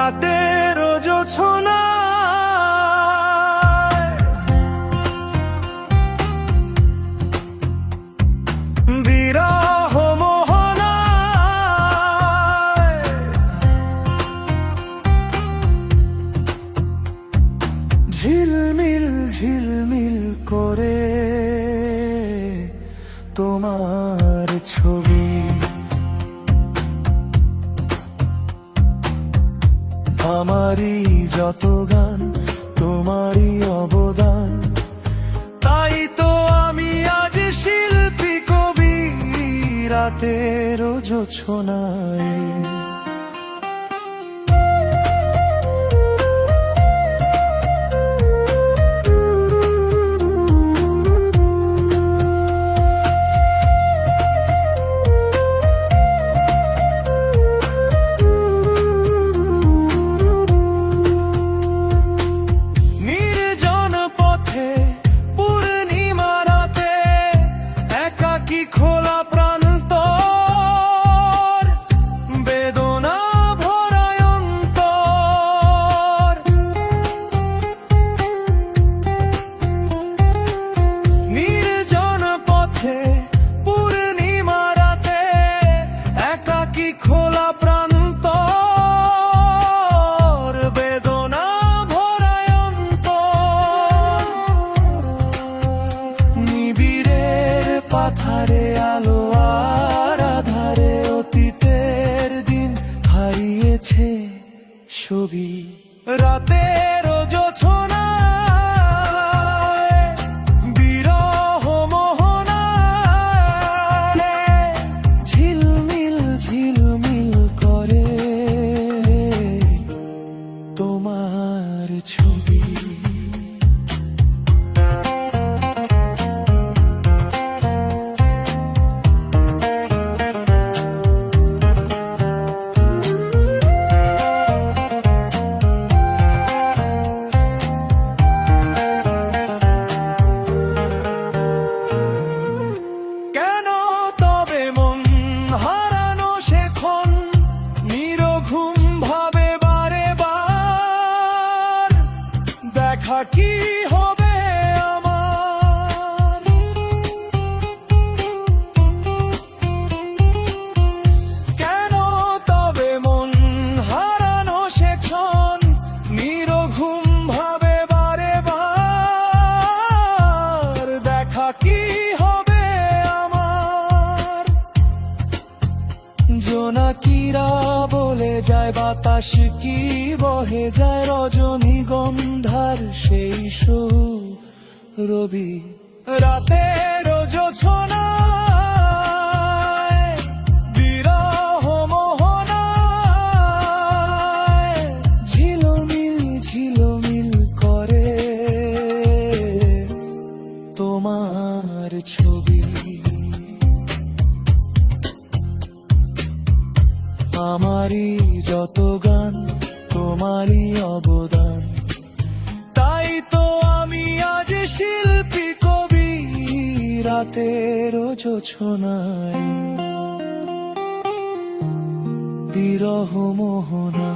রাতের জোছনায় বিরহ মোহনায় ঝিলমিল ঝিলমিল করে তোমার ছবি আমারই যত গান তোমারই অবদান, তাই তো আমি আজ শিল্পী কবি রাতের জোছনায়। খোলা প্রান্তর বেদনা ভরায় অন্তর, নির্জন পথে পূর্ণিমা রাতে একাকী খোলা প্রান্তর বেদনা ভরায় অন্তর, নিবিড়ের পাথারে আলো আর আধারে অতীতের দিন হারিয়েছে ছবি রাতের জোছনায় বিরহ মোহনায় ঝিলমিল ঝিলমিল করে তোমার ছবি। দেখা কি হবে আমার, কেন তবে মন হারানো সেক্ষণ নিরঘুম ভাবে বারে বার, দেখা কি হবে আমার। জোনাকিরা বলে যায় বাতাস কি বহে যায় রজনীগন্ধার সেই রবি রাতের জোছনায় বিরহ মোহনায় ঝিলমিল ঝিলমিল করে তোমার ছবি। আমারই যত গান তোমারই অবদান, তাই তো আমি আজ শিল্পী কবি রাতের জোছনায় বিরহ মোহনা।